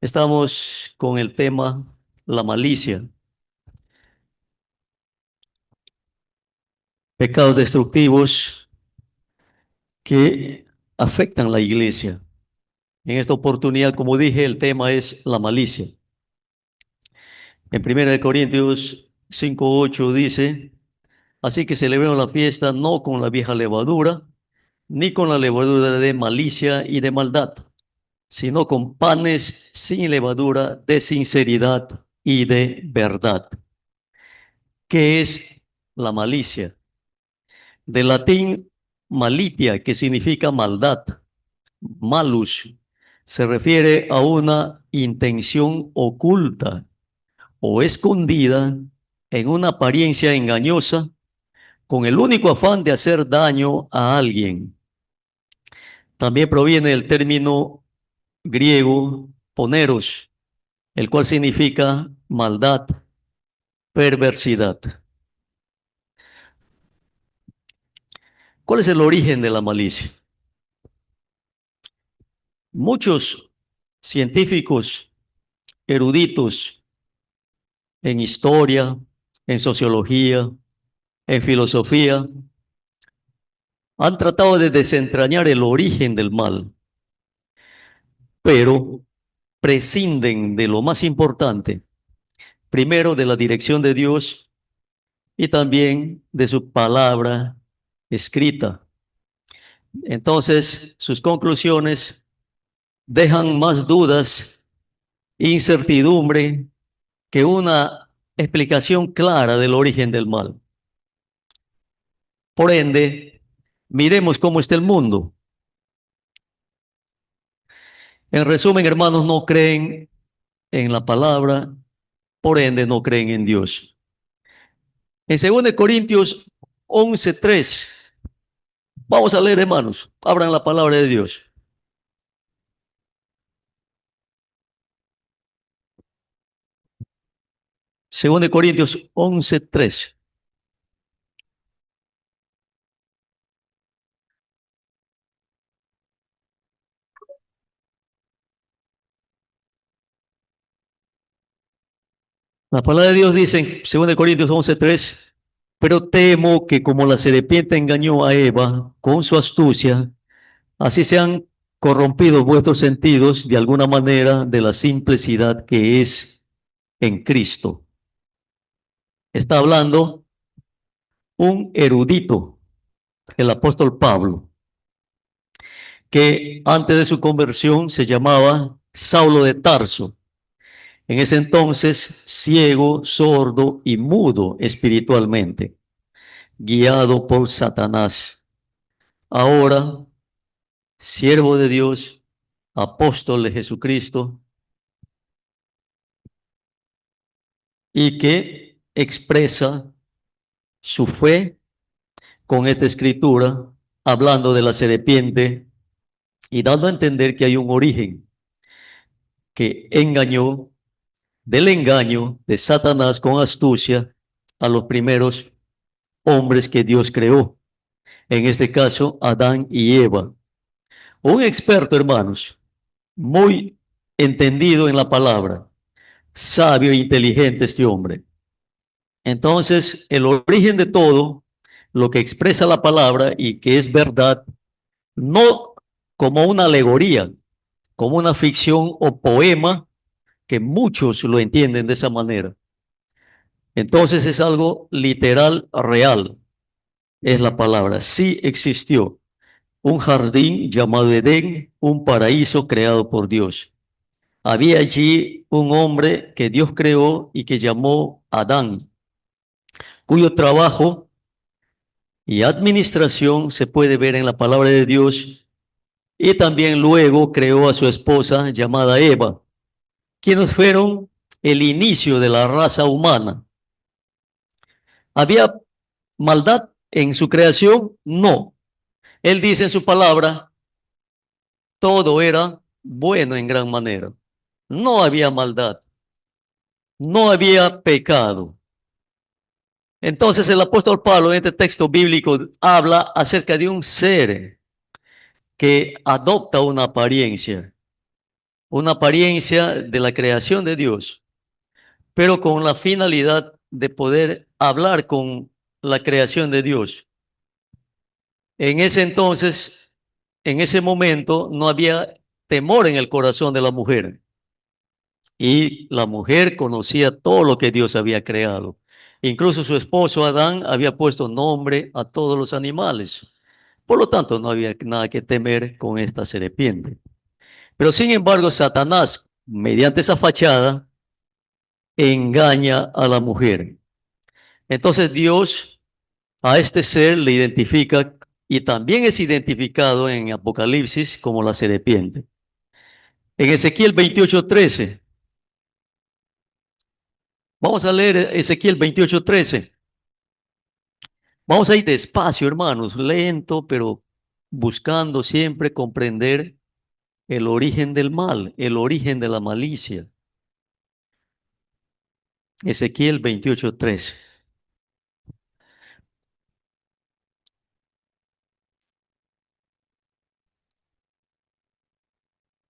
Estamos con el tema la malicia, pecados destructivos que afectan la iglesia. En esta oportunidad, como dije, el tema es la malicia. En 1 Corintios 5:8 dice, así que celebremos la fiesta no con la vieja levadura, ni con la levadura de malicia y de maldad, sino con panes sin levadura de sinceridad y de verdad. ¿Qué es la malicia? Del latín malitia, que significa maldad. Malus se refiere a una intención oculta o escondida en una apariencia engañosa con el único afán de hacer daño a alguien. También proviene del término griego poneros, el cual significa maldad, perversidad. ¿Cuál es el origen de la malicia? Muchos científicos eruditos en historia, en sociología, en filosofía, han tratado de desentrañar el origen del mal, pero prescinden de lo más importante, primero de la dirección de Dios y también de su palabra escrita. Entonces, sus conclusiones dejan más dudas, incertidumbre, que una explicación clara del origen del mal. Por ende, miremos cómo está el mundo. En resumen, hermanos, no creen en la palabra, por ende no creen en Dios. En 2 Corintios 11:3, vamos a leer, hermanos, abran la palabra de Dios. 2 Corintios 11:3. La palabra de Dios dice en 2 Corintios 11:3, pero temo que como la serpiente engañó a Eva con su astucia, así sean corrompidos vuestros sentidos de alguna manera de la simplicidad que es en Cristo. Está hablando un erudito, el apóstol Pablo, que antes de su conversión se llamaba Saulo de Tarso. En ese entonces, ciego, sordo y mudo espiritualmente, guiado por Satanás. Ahora, siervo de Dios, apóstol de Jesucristo, y que expresa su fe con esta escritura, hablando de la serpiente y dando a entender que hay un origen que engañó, del engaño de Satanás con astucia a los primeros hombres que Dios creó, en este caso Adán y Eva. Un experto, hermanos, muy entendido en la palabra, sabio e inteligente este hombre. Entonces, el origen de todo, lo que expresa la palabra y que es verdad, no como una alegoría, como una ficción o poema, que muchos lo entienden de esa manera. Entonces es algo literal, real, es la palabra. Sí existió un jardín llamado Edén, un paraíso creado por Dios. Había allí un hombre que Dios creó y que llamó Adán, cuyo trabajo y administración se puede ver en la palabra de Dios, y también luego creó a su esposa llamada Eva, quienes fueron el inicio de la raza humana. ¿Había maldad en su creación? No. Él dice en su palabra, todo era bueno en gran manera. No había maldad, no había pecado. Entonces el apóstol Pablo en este texto bíblico habla acerca de un ser que adopta una apariencia. una apariencia de la creación de Dios, pero con la finalidad de poder hablar con la creación de Dios. En ese entonces, en ese momento, no había temor en el corazón de la mujer. Y la mujer conocía todo lo que Dios había creado. Incluso su esposo Adán había puesto nombre a todos los animales. Por lo tanto, no había nada que temer con esta serpiente. Pero sin embargo, Satanás, mediante esa fachada, engaña a la mujer. Entonces Dios a este ser le identifica y también es identificado en Apocalipsis como la serpiente. En Ezequiel 28:13, vamos a leer Ezequiel 28:13. Vamos a ir despacio, hermanos, lento, pero buscando siempre comprender el origen del mal, el origen de la malicia. Ezequiel 28:13.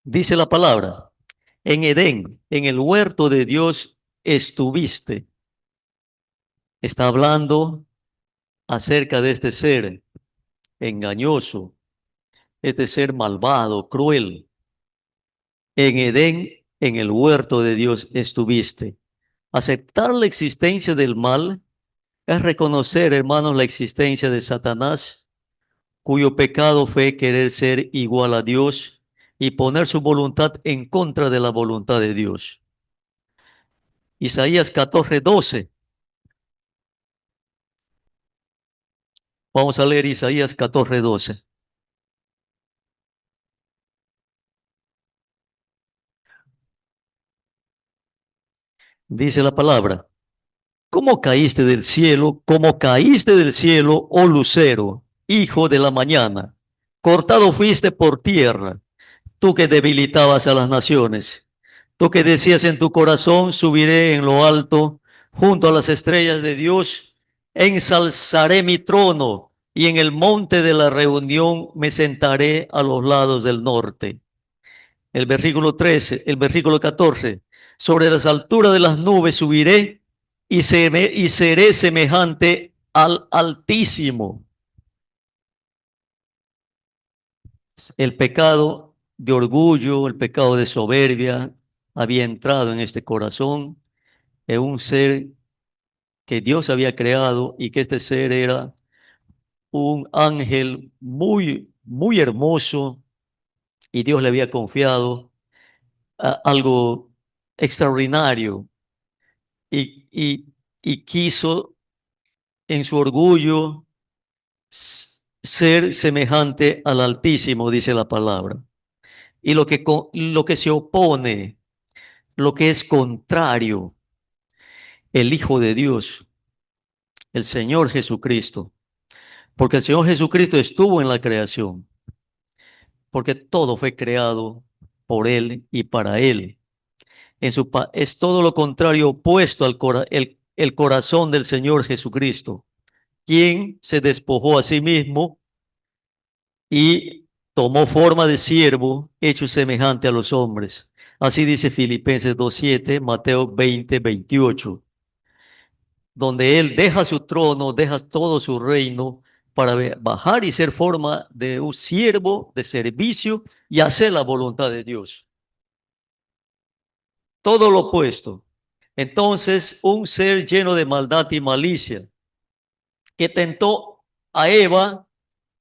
Dice la palabra, en Edén, en el huerto de Dios estuviste. Está hablando acerca de este ser engañoso, este ser malvado, cruel. En Edén, en el huerto de Dios estuviste. Aceptar la existencia del mal es reconocer, hermanos, la existencia de Satanás, cuyo pecado fue querer ser igual a Dios y poner su voluntad en contra de la voluntad de Dios. Isaías 14:12. Vamos a leer Isaías 14:12. Dice la palabra, ¿cómo caíste del cielo? ¿Cómo caíste del cielo, oh lucero, hijo de la mañana? Cortado fuiste por tierra, tú que debilitabas a las naciones. Tú que decías en tu corazón, subiré en lo alto, junto a las estrellas de Dios, ensalzaré mi trono y en el monte de la reunión me sentaré a los lados del norte. El versículo 13, el versículo 14. Sobre las alturas de las nubes subiré y seré semejante al Altísimo. El pecado de orgullo, el pecado de soberbia había entrado en este corazón, en un ser que Dios había creado y que este ser era un ángel muy, muy hermoso y Dios le había confiado algo extraordinario y, y quiso en su orgullo ser semejante al Altísimo, dice la palabra. Y lo que se opone, lo que es contrario, el Hijo de Dios, el Señor Jesucristo. Porque el Señor Jesucristo estuvo en la creación, porque todo fue creado por Él y para Él. Es todo lo contrario opuesto al el corazón del Señor Jesucristo, quien se despojó a sí mismo y tomó forma de siervo, hecho semejante a los hombres. Así dice Filipenses 2:7, Mateo 20:28, donde Él deja su trono, deja todo su reino para bajar y ser forma de un siervo de servicio y hacer la voluntad de Dios. Todo lo opuesto. Entonces, un ser lleno de maldad y malicia que tentó a Eva,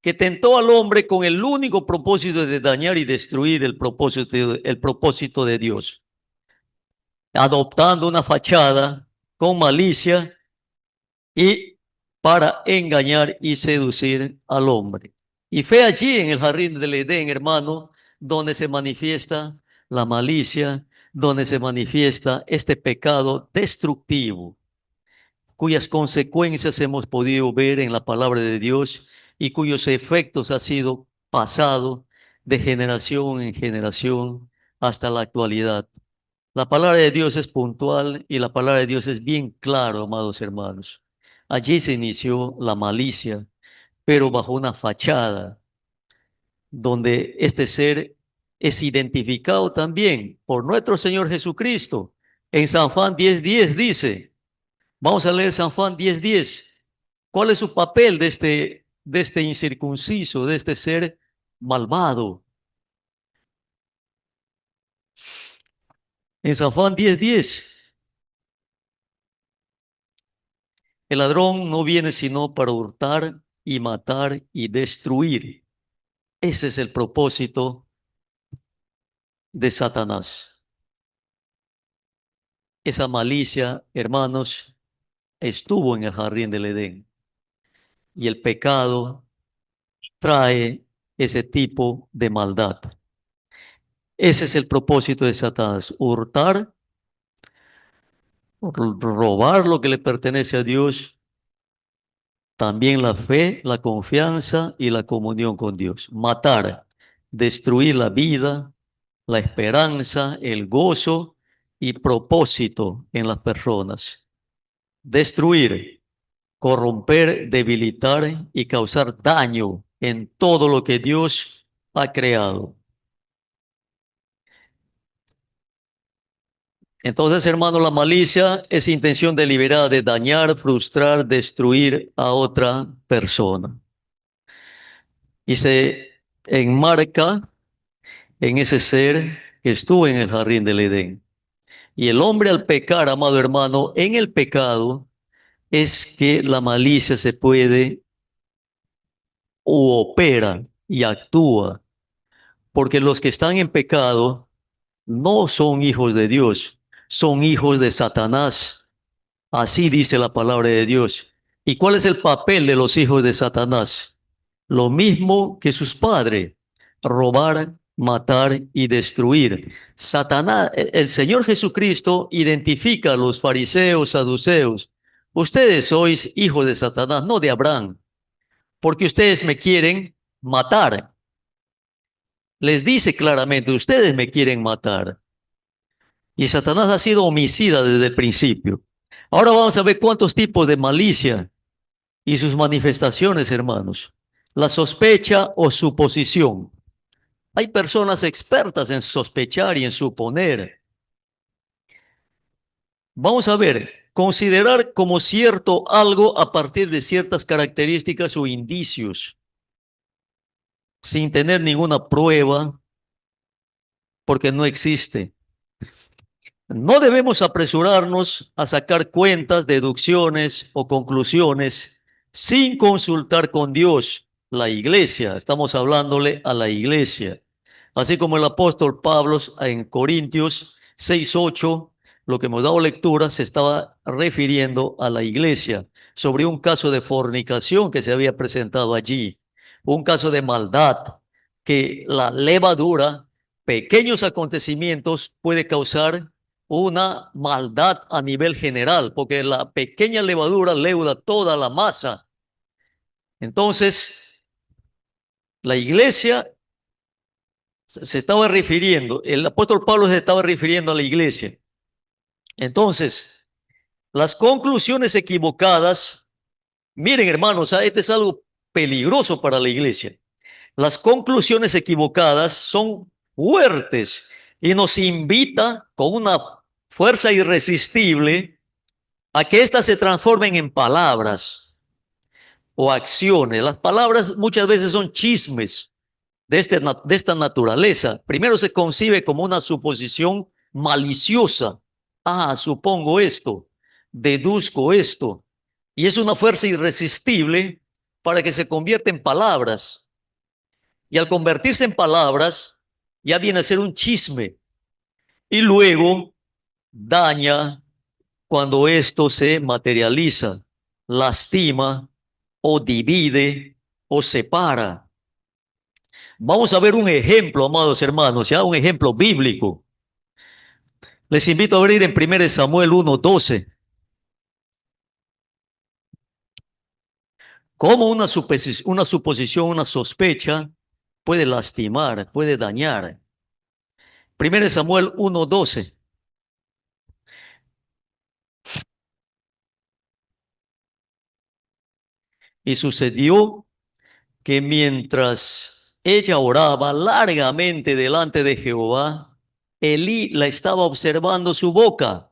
que tentó al hombre con el único propósito de dañar y destruir el propósito de Dios, adoptando una fachada con malicia y para engañar y seducir al hombre. Y fue allí en el jardín del Edén, hermano, donde se manifiesta la malicia, donde se manifiesta este pecado destructivo, cuyas consecuencias hemos podido ver en la palabra de Dios y cuyos efectos han sido pasados de generación en generación hasta la actualidad. La palabra de Dios es puntual y la palabra de Dios es bien claro, amados hermanos. Allí se inició la malicia, pero bajo una fachada donde este ser es identificado también por nuestro Señor Jesucristo. En San Juan 10:10 dice, vamos a leer San Juan 10:10. ¿Cuál es su papel de este incircunciso, de este ser malvado? En San Juan 10:10, el ladrón no viene sino para hurtar y matar y destruir. Ese es el propósito de Satanás. Esa malicia, hermanos, estuvo en el jardín del Edén. Y el pecado trae ese tipo de maldad. Ese es el propósito de Satanás, hurtar, robar lo que le pertenece a Dios, también la fe, la confianza y la comunión con Dios. Matar, destruir la vida, la esperanza, el gozo y propósito en las personas. Destruir, corromper, debilitar y causar daño en todo lo que Dios ha creado. Entonces, hermano, la malicia es intención deliberada de dañar, frustrar, destruir a otra persona. Y se enmarca en ese ser que estuvo en el jardín del Edén. Y el hombre al pecar, amado hermano, en el pecado es que la malicia se puede o opera y actúa. Porque los que están en pecado no son hijos de Dios, son hijos de Satanás. Así dice la palabra de Dios. ¿Y cuál es el papel de los hijos de Satanás? Lo mismo que sus padres, robar, matar y destruir. Satanás, el Señor Jesucristo identifica a los fariseos, saduceos. Ustedes sois hijos de Satanás, no de Abraham, porque ustedes me quieren matar. Les dice claramente, ustedes me quieren matar. Y Satanás ha sido homicida desde el principio. Ahora vamos a ver cuántos tipos de malicia y sus manifestaciones, hermanos. La sospecha o suposición. Hay personas expertas en sospechar y en suponer. Vamos a ver, considerar como cierto algo a partir de ciertas características o indicios, sin tener ninguna prueba, porque no existe. No debemos apresurarnos a sacar cuentas, deducciones o conclusiones sin consultar con Dios, la iglesia. Estamos hablándole a la iglesia. Así como el apóstol Pablo en Corintios 6:8, lo que hemos dado lectura, se estaba refiriendo a la iglesia sobre un caso de fornicación que se había presentado allí, un caso de maldad que la levadura, pequeños acontecimientos puede causar una maldad a nivel general, porque la pequeña levadura leuda toda la masa. Entonces, la iglesia se estaba refiriendo, el apóstol Pablo se estaba refiriendo a la iglesia. Entonces, las conclusiones equivocadas, miren hermanos, este es algo peligroso para la iglesia. Las conclusiones equivocadas son fuertes y nos invita con una fuerza irresistible a que éstas se transformen en palabras o acciones. Las palabras muchas veces son chismes de esta naturaleza. Primero se concibe como una suposición maliciosa. Ah, supongo esto, deduzco esto. Y es una fuerza irresistible para que se convierta en palabras. Y al convertirse en palabras, ya viene a ser un chisme. Y luego daña cuando esto se materializa, lastima o divide o separa. Vamos a ver un ejemplo, amados hermanos, ya un ejemplo bíblico. Les invito a abrir en 1 Samuel 1:12. Cómo una suposición, una sospecha puede lastimar, puede dañar. 1 Samuel 1:12. Y sucedió que mientras ella oraba largamente delante de Jehová. Elí la estaba observando su boca,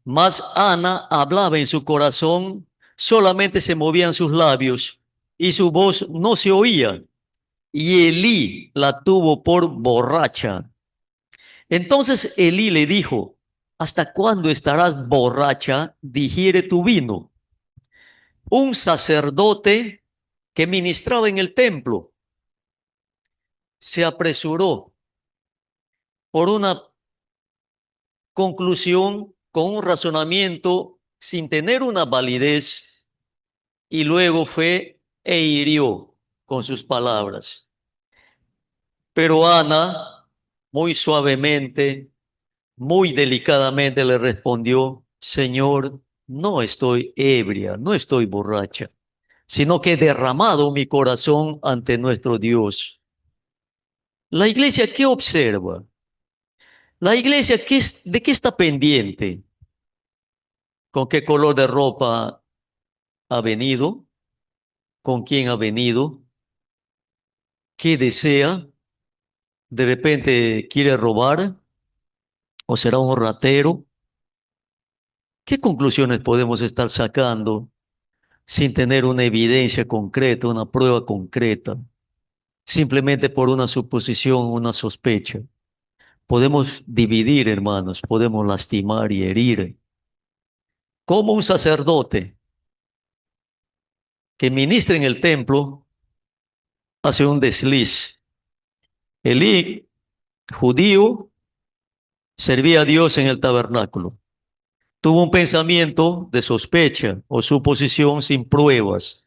mas Ana hablaba en su corazón, solamente se movían sus labios y su voz no se oía. Y Elí la tuvo por borracha. Entonces Elí le dijo: ¿hasta cuándo estarás borracha? Digiere tu vino. Un sacerdote que ministraba en el templo se apresuró por una conclusión con un razonamiento sin tener una validez, y luego fue e hirió con sus palabras. Pero Ana, muy suavemente, muy delicadamente le respondió: Señor, no estoy ebria, no estoy borracha, sino que he derramado mi corazón ante nuestro Dios. La iglesia, ¿qué observa? La iglesia, ¿de qué está pendiente? ¿Con qué color de ropa ha venido? ¿Con quién ha venido? ¿Qué desea? ¿De repente quiere robar? ¿O será un ratero? ¿Qué conclusiones podemos estar sacando sin tener una evidencia concreta, una prueba concreta, simplemente por una suposición, una sospecha? Podemos dividir, hermanos, podemos lastimar y herir. Como un sacerdote que ministra en el templo hace un desliz. Elí, judío, servía a Dios en el tabernáculo. Tuvo un pensamiento de sospecha o suposición sin pruebas,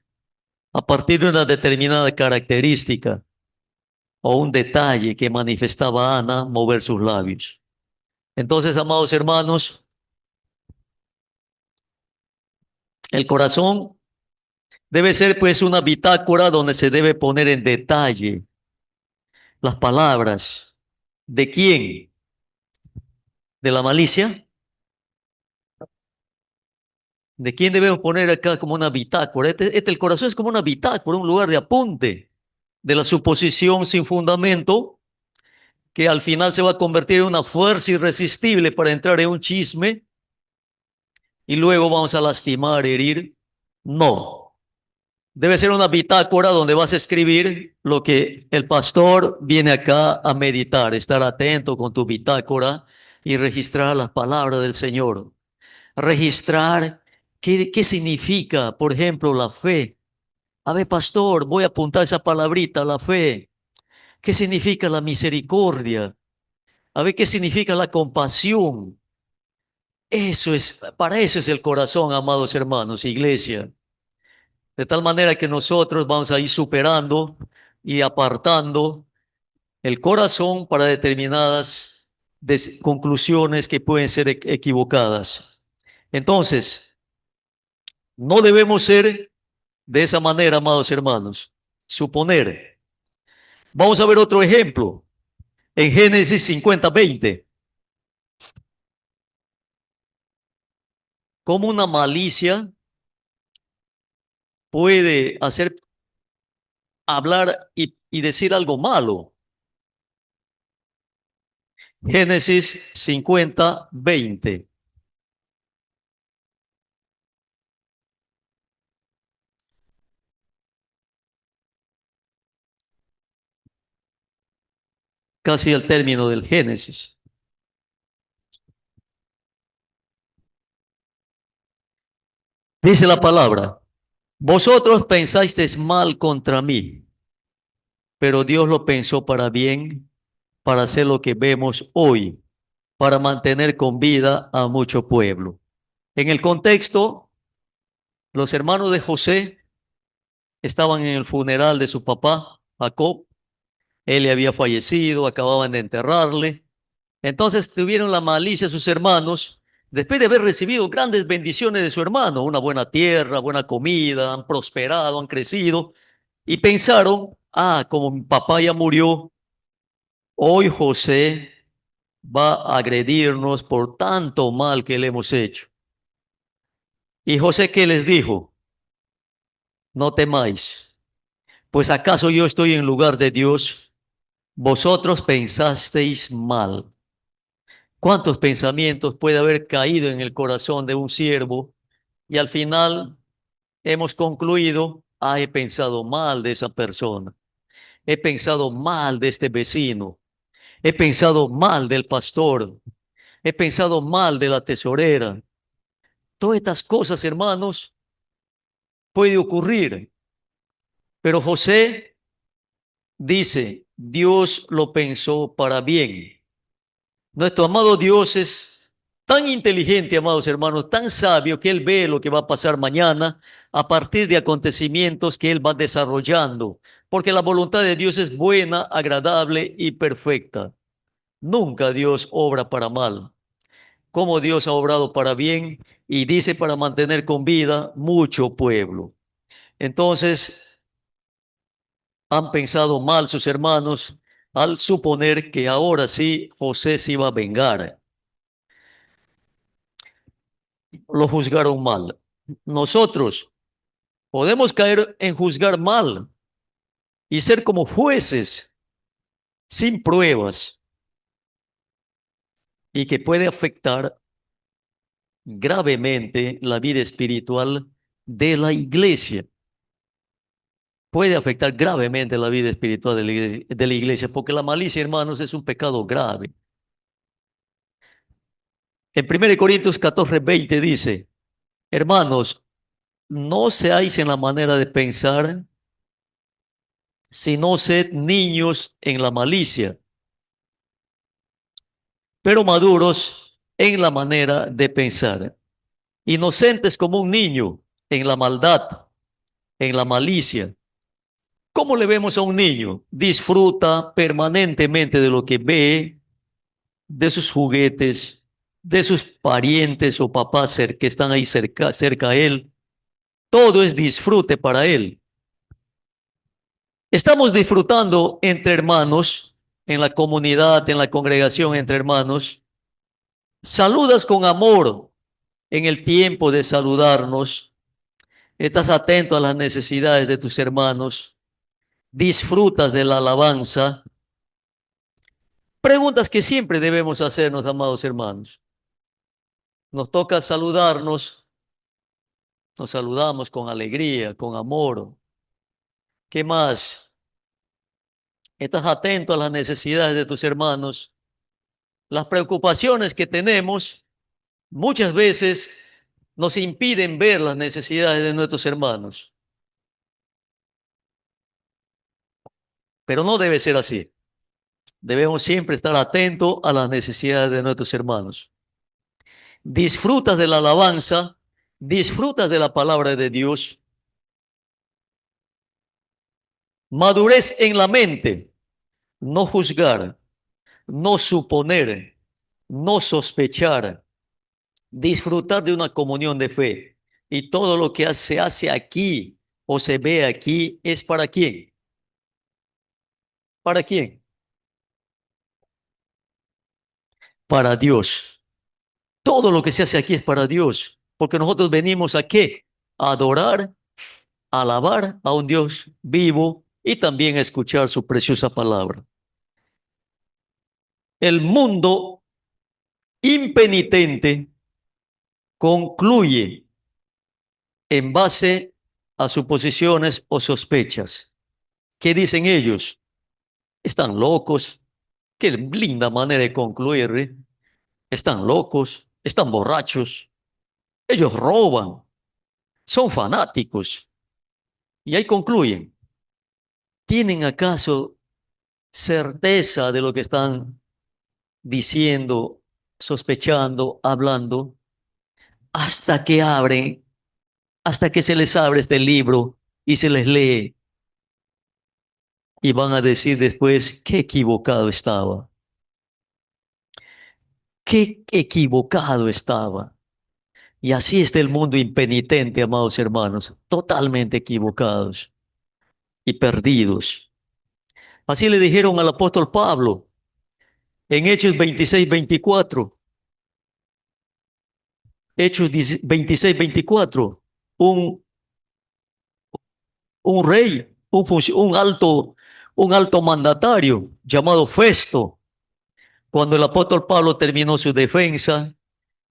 a partir de una determinada característica o un detalle que manifestaba a Ana mover sus labios. Entonces, amados hermanos, el corazón debe ser pues una bitácora donde se debe poner en detalle las palabras. ¿De quién? ¿De la malicia? ¿De quién debemos poner acá como una bitácora? El corazón es como una bitácora, un lugar de apunte de la suposición sin fundamento, que al final se va a convertir en una fuerza irresistible para entrar en un chisme y luego vamos a lastimar, herir. No. Debe ser una bitácora donde vas a escribir lo que el pastor viene acá a meditar, estar atento con tu bitácora y registrar las palabras del Señor. Registrar qué significa, por ejemplo, la fe. A ver, pastor, voy a apuntar esa palabrita, la fe. ¿Qué significa la misericordia? A ver, ¿qué significa la compasión? Eso es, para eso es el corazón, amados hermanos, iglesia. De tal manera que nosotros vamos a ir superando y apartando el corazón para determinadas conclusiones que pueden ser equivocadas. Entonces, no debemos ser de esa manera, amados hermanos. Suponer. Vamos a ver otro ejemplo. En Génesis 50:20. Cómo una malicia puede hacer hablar y decir algo malo. Génesis 50:20. Casi al término del Génesis. Dice la palabra: vosotros pensasteis mal contra mí, pero Dios lo pensó para bien, para hacer lo que vemos hoy, para mantener con vida a mucho pueblo. En el contexto, los hermanos de José estaban en el funeral de su papá, Jacob. Él le había fallecido, acababan de enterrarle. Entonces tuvieron la malicia sus hermanos, después de haber recibido grandes bendiciones de su hermano, una buena tierra, buena comida, han prosperado, han crecido, y pensaron: como mi papá ya murió, hoy José va a agredirnos por tanto mal que le hemos hecho. ¿Y José qué les dijo? No temáis, Pues acaso yo estoy en lugar de Dios, vosotros pensasteis mal. ¿Cuántos pensamientos puede haber caído en el corazón de un siervo? Y al final hemos concluido, he pensado mal de esa persona, he pensado mal de este vecino, he pensado mal del pastor, he pensado mal de la tesorera. Todas estas cosas, hermanos, puede ocurrir. Pero José dice, Dios lo pensó para bien. Nuestro amado Dios es tan inteligente, amados hermanos, tan sabio que Él ve lo que va a pasar mañana a partir de acontecimientos que Él va desarrollando, porque la voluntad de Dios es buena, agradable y perfecta. Nunca Dios obra para mal, como Dios ha obrado para bien y dice para mantener con vida mucho pueblo. Entonces, han pensado mal sus hermanos al suponer que ahora sí José se iba a vengar. Lo juzgaron mal. Nosotros podemos caer en juzgar mal y ser como jueces sin pruebas y que puede afectar gravemente la vida espiritual de la iglesia. Puede afectar gravemente la vida espiritual de la iglesia, porque la malicia, hermanos, es un pecado grave. En 1 Corintios 14:20 dice, hermanos, no seáis en la manera de pensar, sino sed niños en la malicia, pero maduros en la manera de pensar, inocentes como un niño en la maldad, en la malicia. ¿Cómo le vemos a un niño? Disfruta permanentemente de lo que ve, de sus juguetes, de sus parientes o papás que están ahí cerca a él. Todo es disfrute para él. Estamos disfrutando entre hermanos, en la comunidad, en la congregación entre hermanos. Saludas con amor en el tiempo de saludarnos. Estás atento a las necesidades de tus hermanos. Disfrutas de la alabanza. Preguntas que siempre debemos hacernos, amados hermanos. Nos toca saludarnos. Nos saludamos con alegría, con amor. ¿Qué más? Estás atento a las necesidades de tus hermanos. Las preocupaciones que tenemos muchas veces nos impiden ver las necesidades de nuestros hermanos. Pero no debe ser así. Debemos siempre estar atentos a las necesidades de nuestros hermanos. Disfrutas de la alabanza, disfrutas de la palabra de Dios. Madurez en la mente, no juzgar, no suponer, no sospechar, disfrutar de una comunión de fe. Y todo lo que se hace aquí o se ve aquí es ¿para quién? ¿Para quién? Para Dios. Todo lo que se hace aquí es para Dios, porque nosotros venimos a ¿qué? A adorar, a alabar a un Dios vivo y también a escuchar su preciosa palabra. El mundo impenitente concluye en base a suposiciones o sospechas. ¿Qué dicen ellos? Están locos. Qué linda manera de concluir, ¿eh? Están locos, están borrachos, ellos roban, son fanáticos. Y ahí concluyen. ¿Tienen acaso certeza de lo que están diciendo, sospechando, hablando? Hasta que abren, hasta que se les abre este libro y se les lee y van a decir después, qué equivocado estaba, qué equivocado estaba. Y así está el mundo impenitente, amados hermanos, totalmente equivocados y perdidos. Así le dijeron al apóstol Pablo en Hechos 26:24. Hechos 26:24. Un, un rey un alto mandatario llamado Festo. Cuando el apóstol Pablo terminó su defensa,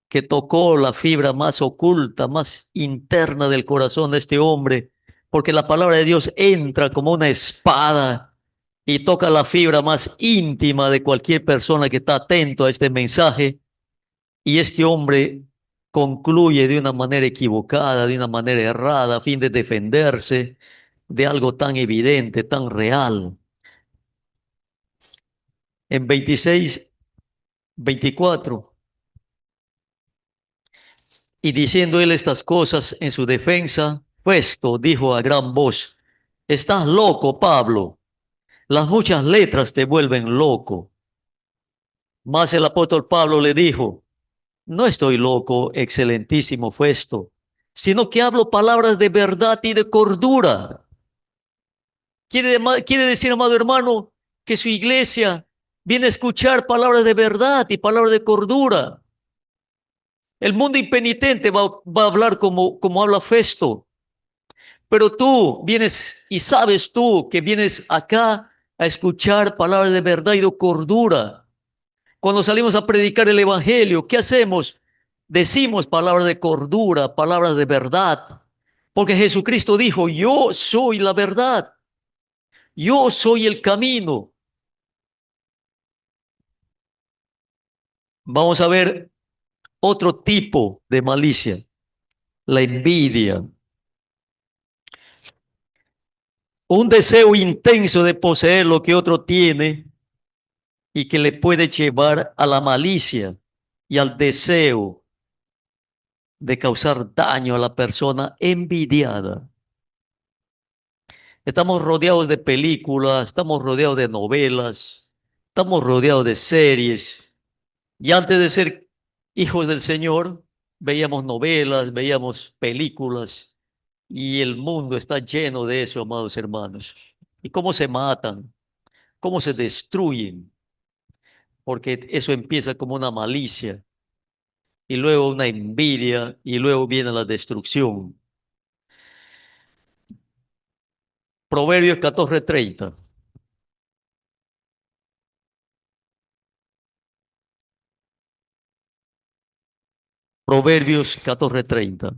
que tocó la fibra más oculta, más interna del corazón de este hombre, porque la palabra de Dios entra como una espada y toca la fibra más íntima de cualquier persona que está atento a este mensaje. Y este hombre concluye de una manera equivocada, de una manera errada, a fin de defenderse de algo tan evidente, tan real. En 26, 24, y diciendo él estas cosas en su defensa, Festo dijo a gran voz: estás loco, Pablo, las muchas letras te vuelven loco. Mas el apóstol Pablo le dijo: no estoy loco, excelentísimo Festo, sino que hablo palabras de verdad y de cordura. Quiere decir, amado hermano, que su iglesia viene a escuchar palabras de verdad y palabras de cordura. El mundo impenitente va a hablar como habla Festo, pero tú vienes y sabes tú que vienes acá a escuchar palabras de verdad y de cordura. Cuando salimos a predicar el evangelio, ¿qué hacemos? Decimos palabras de cordura, palabras de verdad, porque Jesucristo dijo: yo soy la verdad, yo soy el camino. Vamos a ver otro tipo de malicia, la envidia. Un deseo intenso de poseer lo que otro tiene y que le puede llevar a la malicia y al deseo de causar daño a la persona envidiada. Estamos rodeados de películas, estamos rodeados de novelas, estamos rodeados de series. Y antes de ser hijos del Señor, veíamos novelas, veíamos películas, y el mundo está lleno de eso, amados hermanos. Y cómo se matan, cómo se destruyen, porque eso empieza como una malicia y luego una envidia y luego viene la destrucción. Proverbios 14:30. Proverbios 14:30.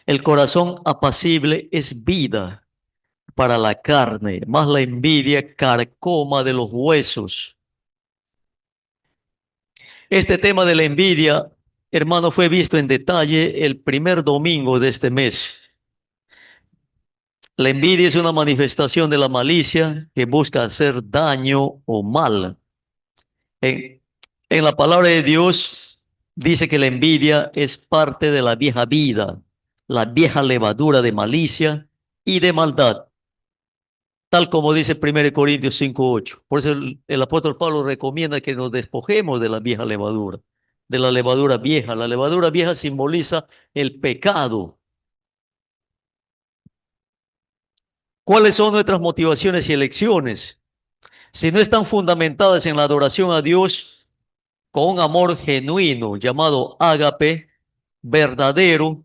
El corazón apacible es vida para la carne, más la envidia carcoma de los huesos. Este tema de la envidia, hermano, fue visto en detalle el primer domingo de este mes. La envidia es una manifestación de la malicia que busca hacer daño o mal. En, en la palabra de Dios dice que la envidia es parte de la vieja vida, la vieja levadura de malicia y de maldad, tal como dice 1 Corintios 5:8. Por eso el apóstol Pablo recomienda que nos despojemos de la vieja levadura, de la levadura vieja. La levadura vieja simboliza el pecado. ¿Cuáles son nuestras motivaciones y elecciones? Si no están fundamentadas en la adoración a Dios con un amor genuino llamado ágape, verdadero,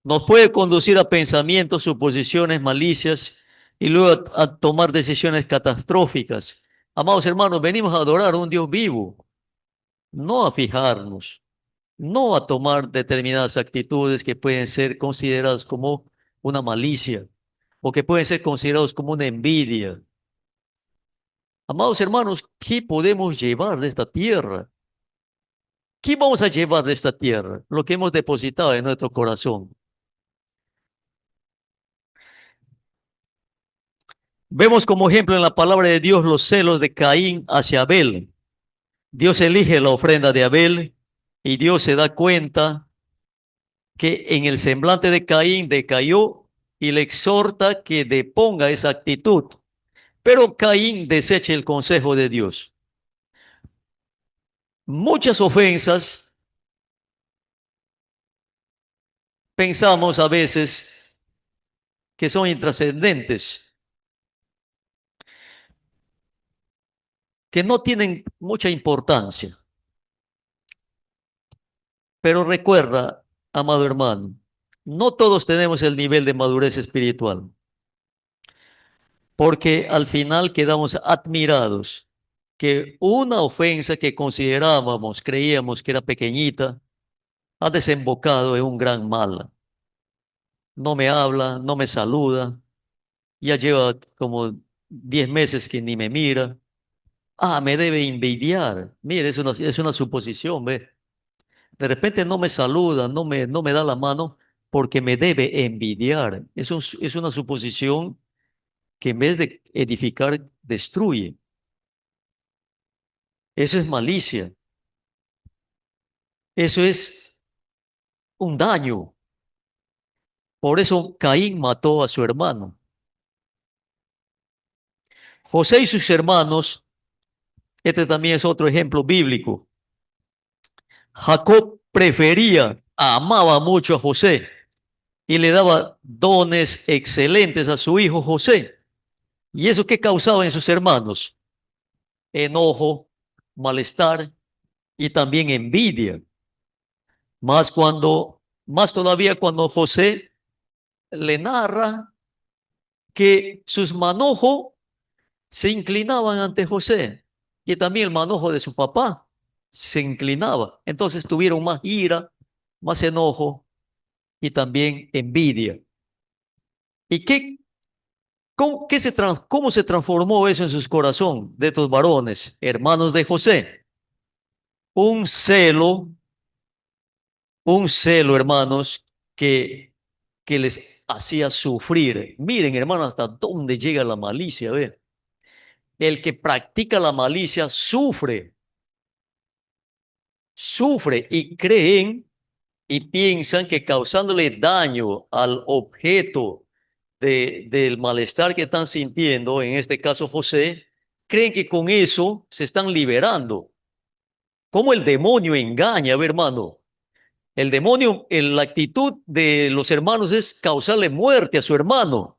nos puede conducir a pensamientos, suposiciones, malicias y luego a tomar decisiones catastróficas. Amados hermanos, venimos a adorar a un Dios vivo, no a fijarnos, no a tomar determinadas actitudes que pueden ser consideradas como una malicia o que pueden ser considerados como una envidia. Amados hermanos, ¿qué podemos llevar de esta tierra? ¿Qué vamos a llevar de esta tierra? Lo que hemos depositado en nuestro corazón. Vemos como ejemplo en la palabra de Dios los celos de Caín hacia Abel. Dios elige la ofrenda de Abel y Dios se da cuenta que en el semblante de Caín decayó y le exhorta que deponga esa actitud. Pero Caín desecha el consejo de Dios. Muchas ofensas pensamos a veces que son intrascendentes, que no tienen mucha importancia. Pero recuerda, amado hermano, no todos tenemos el nivel de madurez espiritual. porque al final quedamos admirados que una ofensa que considerábamos, creíamos que era pequeñita, ha desembocado en un gran mal. No me habla, no me saluda, ya lleva como 10 meses que ni me mira. Ah, me debe envidiar. Mire, es una suposición, ¿ve? De repente no me saluda, no me da la mano porque me debe envidiar. Es una suposición que en vez de edificar, destruye. Eso es malicia. Eso es un daño. Por eso Caín mató a su hermano. José y sus hermanos, este también es otro ejemplo bíblico. Jacob prefería, amaba mucho a José y le daba dones excelentes a su hijo José. ¿Y eso qué causaba en sus hermanos? Enojo, malestar y también envidia. Más todavía cuando José le narra que sus manojos se inclinaban ante José y también el manojo de su papá se inclinaba. Entonces tuvieron más ira, más enojo y también envidia. ¿Y cómo se transformó eso en sus corazones de estos varones, hermanos de José? Un celo, un celo, hermanos, que les hacía sufrir. Miren, hermanos, hasta dónde llega la malicia, ¿ve? El que practica la malicia sufre, sufre y creen y piensan que causándole daño al objeto del malestar que están sintiendo, en este caso José, creen que con eso se están liberando. ¿Cómo el demonio engaña, a ver, hermano? El demonio, en la actitud de los hermanos es causarle muerte a su hermano,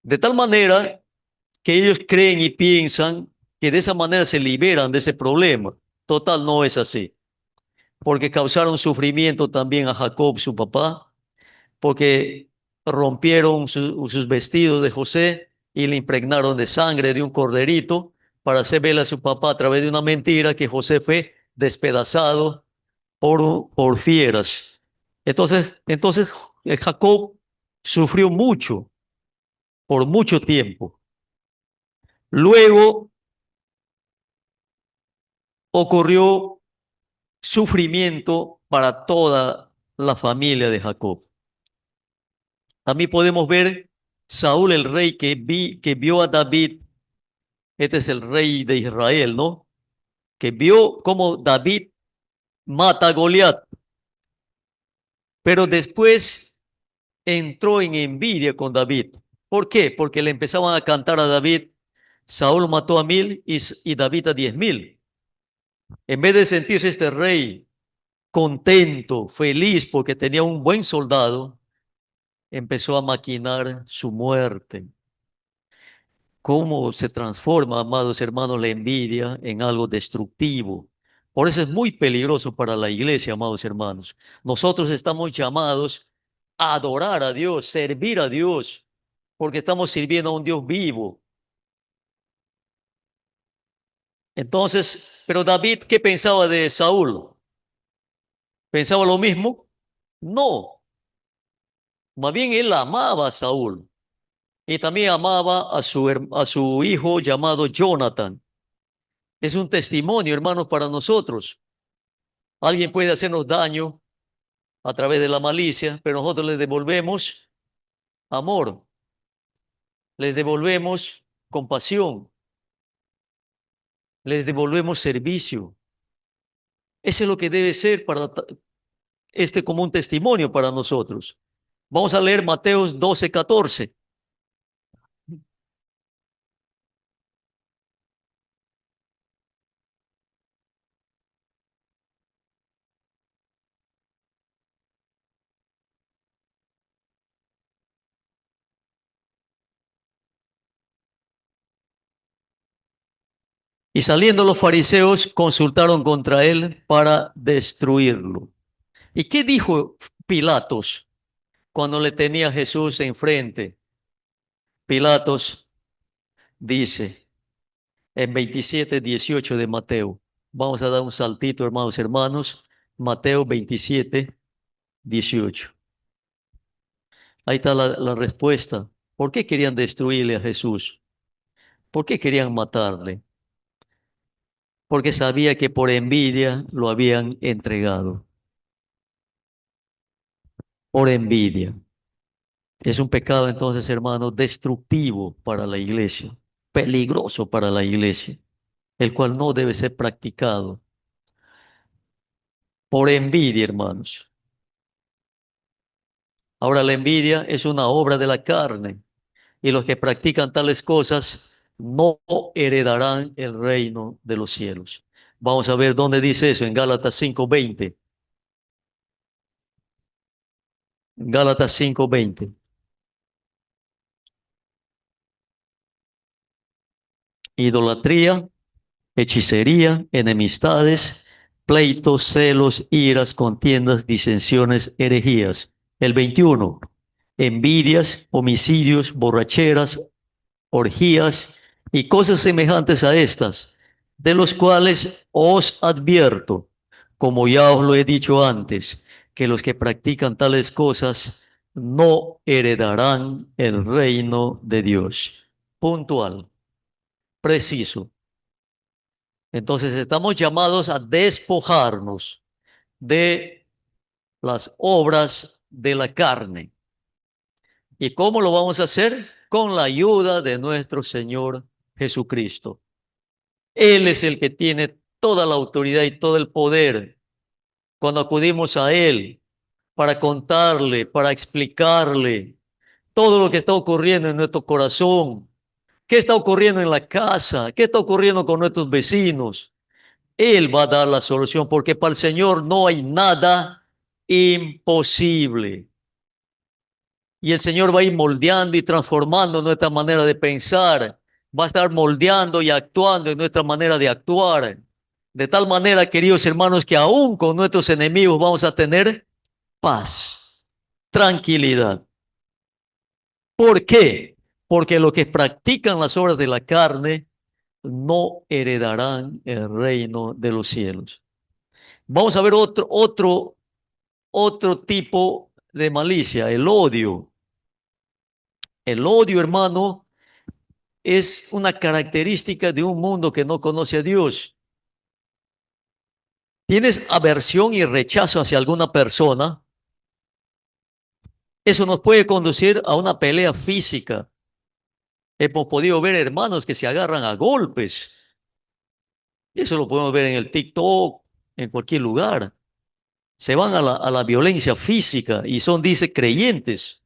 de tal manera que ellos creen y piensan que de esa manera se liberan de ese problema. Total, no es así, porque causaron sufrimiento también a Jacob, su papá, porque rompieron sus vestidos de José y le impregnaron de sangre de un corderito para hacer ver a su papá a través de una mentira que José fue despedazado por fieras. Entonces Jacob sufrió mucho, por mucho tiempo. Luego ocurrió sufrimiento para toda la familia de Jacob. También podemos ver Saúl, el rey que vio a David. Este es el rey de Israel, ¿no? Que vio cómo David mata a Goliat, pero después entró en envidia con David. ¿Por qué? Porque le empezaban a cantar a David, Saúl mató a 1000 y David a 10.000. En vez de sentirse este rey contento, feliz porque tenía un buen soldado, empezó a maquinar su muerte. ¿Cómo se transforma, amados hermanos, la envidia en algo destructivo? Por eso es muy peligroso para la iglesia, amados hermanos. Nosotros estamos llamados a adorar a Dios, servir a Dios, porque estamos sirviendo a un Dios vivo. Entonces, pero David, ¿qué pensaba de Saúl? ¿Pensaba lo mismo? No, más bien él amaba a Saúl y también amaba a su hijo llamado Jonathan. Es un testimonio, hermanos, para nosotros. Alguien puede hacernos daño a través de la malicia, pero nosotros les devolvemos amor, les devolvemos compasión, les devolvemos servicio. Ese es lo que debe ser para este como un testimonio para nosotros. Vamos a leer Mateos 12:14. Y saliendo los fariseos consultaron contra él para destruirlo. ¿Y qué dijo Pilatos cuando le tenía a Jesús enfrente? Pilatos dice en 27:18 de Mateo. Vamos a dar un saltito, hermanos. Mateo 27:18. Ahí está la respuesta. ¿Por qué querían destruirle a Jesús? ¿Por qué querían matarle? Porque sabía que por envidia lo habían entregado. Por envidia. Es un pecado entonces, hermanos, destructivo para la iglesia, peligroso para la iglesia, el cual no debe ser practicado. Por envidia, hermanos. Ahora la envidia es una obra de la carne y los que practican tales cosas no heredarán el reino de los cielos. Vamos a ver dónde dice eso en Gálatas 5:20. Gálatas 5:20. Idolatría, hechicería, enemistades, pleitos, celos, iras, contiendas, disensiones, herejías. El 21, envidias, homicidios, borracheras, orgías y cosas semejantes a estas, de los cuales os advierto, como ya os lo he dicho antes, que los que practican tales cosas no heredarán el reino de Dios. Puntual, preciso. Entonces estamos llamados a despojarnos de las obras de la carne. ¿Y cómo lo vamos a hacer? Con la ayuda de nuestro Señor Jesucristo. Él es el que tiene toda la autoridad y todo el poder. Cuando acudimos a Él para contarle, para explicarle todo lo que está ocurriendo en nuestro corazón, qué está ocurriendo en la casa, qué está ocurriendo con nuestros vecinos, Él va a dar la solución, porque para el Señor no hay nada imposible. Y el Señor va a ir moldeando y transformando nuestra manera de pensar. Va a estar moldeando y actuando en nuestra manera de actuar. De tal manera, queridos hermanos, que aún con nuestros enemigos vamos a tener paz, tranquilidad. ¿Por qué? Porque los que practican las obras de la carne no heredarán el reino de los cielos. Vamos a ver otro tipo de malicia, el odio. El odio, hermano, es una característica de un mundo que no conoce a Dios. Tienes aversión y rechazo hacia alguna persona, eso nos puede conducir a una pelea física. Hemos podido ver hermanos que se agarran a golpes. Eso lo podemos ver en el TikTok, en cualquier lugar. Se van a la violencia física y son, dice, creyentes.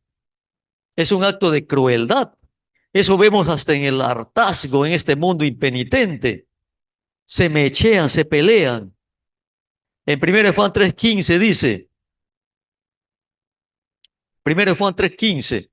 Es un acto de crueldad. Eso vemos hasta en el hartazgo en este mundo impenitente. Se mechean, se pelean. En 1 Juan 3:15 dice, 1 Juan 3:15,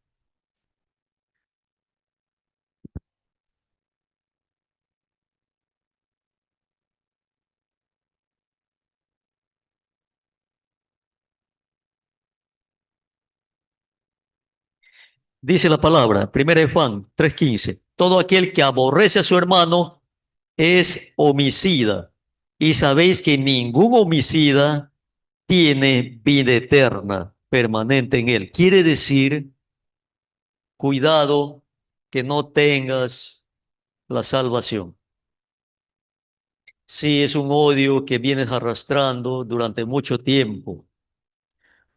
dice la palabra, 1 Juan 3:15, todo aquel que aborrece a su hermano es homicida. Y sabéis que ningún homicida tiene vida eterna permanente en él. Quiere decir, cuidado que no tengas la salvación. Sí, es un odio que vienes arrastrando durante mucho tiempo,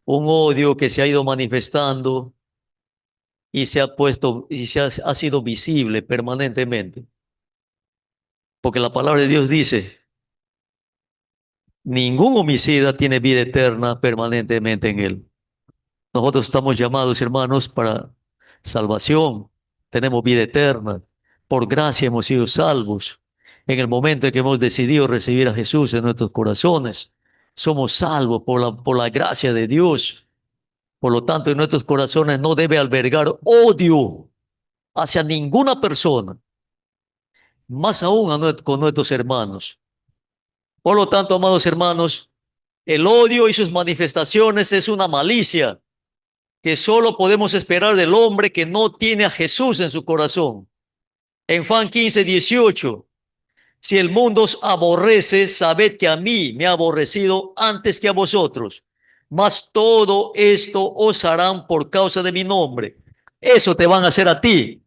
un odio que se ha ido manifestando y se ha puesto y ha sido visible permanentemente. Porque la palabra de Dios dice, ningún homicida tiene vida eterna permanentemente en él. Nosotros estamos llamados, hermanos, para salvación. Tenemos vida eterna. Por gracia hemos sido salvos. En el momento en que hemos decidido recibir a Jesús en nuestros corazones, somos salvos por la gracia de Dios. Por lo tanto, en nuestros corazones no debe albergar odio hacia ninguna persona, más aún con nuestros hermanos. Por lo tanto, amados hermanos, el odio y sus manifestaciones es una malicia. que solo podemos esperar del hombre que no tiene a Jesús en su corazón. En Juan 15:18, si el mundo os aborrece, sabed que a mí me ha aborrecido antes que a vosotros. Mas todo esto os harán por causa de mi nombre. Eso te van a hacer a ti.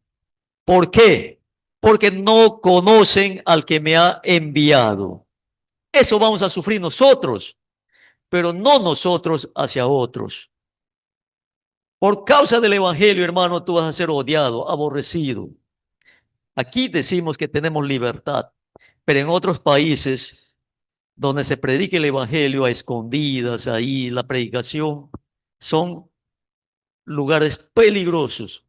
¿Por qué? Porque no conocen al que me ha enviado. Eso vamos a sufrir nosotros, pero no nosotros hacia otros. Por causa del evangelio, hermano, tú vas a ser odiado, aborrecido. Aquí decimos que tenemos libertad, pero en otros países donde se predica el evangelio a escondidas, ahí la predicación, son lugares peligrosos.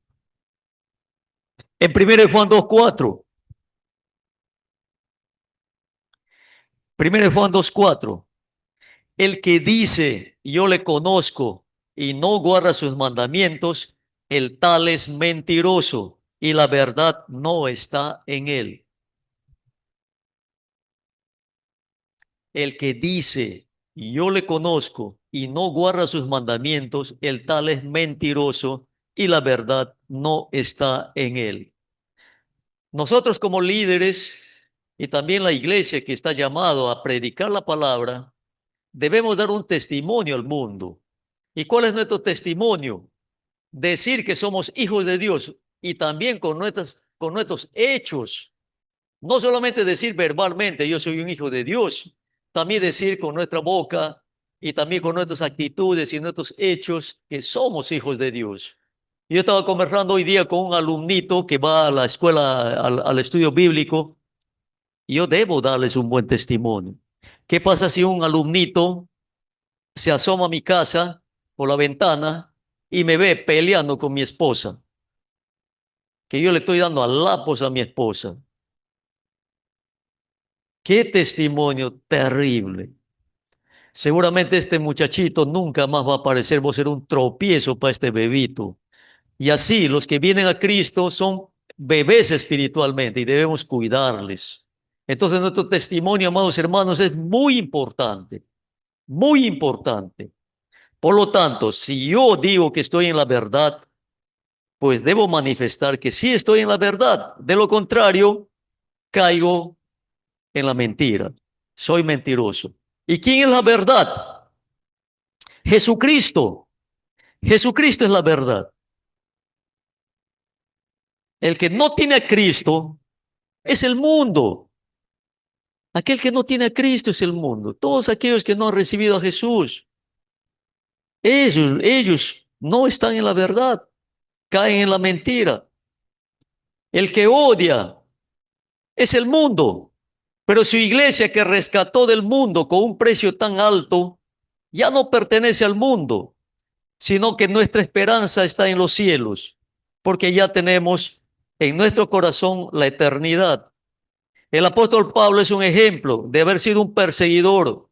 En 1 Juan 2:4, 1 Juan 2:4, el que dice yo le conozco y no guarda sus mandamientos, el tal es mentiroso y la verdad no está en él. El que dice yo le conozco y no guarda sus mandamientos, el tal es mentiroso y la verdad no está en él. Nosotros como líderes y también la iglesia que está llamado a predicar la palabra, debemos dar un testimonio al mundo. ¿Y cuál es nuestro testimonio? Decir que somos hijos de Dios y también con nuestros hechos. No solamente decir verbalmente, yo soy un hijo de Dios, también decir con nuestra boca y también con nuestras actitudes y nuestros hechos que somos hijos de Dios. Yo estaba conversando hoy día con un alumnito que va a la escuela, al estudio bíblico, y yo debo darles un buen testimonio. ¿Qué pasa si un alumnito se asoma a mi casa por la ventana y me ve peleando con mi esposa? Que yo le estoy dando halapos a mi esposa. Qué testimonio terrible. Seguramente este muchachito nunca más va a aparecer, va a ser un tropiezo para este bebito. Y así, los que vienen a Cristo son bebés espiritualmente y debemos cuidarles. Entonces, nuestro testimonio, amados hermanos, es muy importante, muy importante. Por lo tanto, si yo digo que estoy en la verdad, pues debo manifestar que sí estoy en la verdad. De lo contrario, caigo en la mentira. Soy mentiroso. ¿Y quién es la verdad? Jesucristo. Jesucristo es la verdad. El que no tiene a Cristo es el mundo. Aquel que no tiene a Cristo es el mundo. Todos aquellos que no han recibido a Jesús, ellos no están en la verdad, caen en la mentira. El que odia es el mundo. Pero su iglesia que rescató del mundo con un precio tan alto, ya no pertenece al mundo, sino que nuestra esperanza está en los cielos, porque ya tenemos en nuestro corazón la eternidad. El apóstol Pablo es un ejemplo de haber sido un perseguidor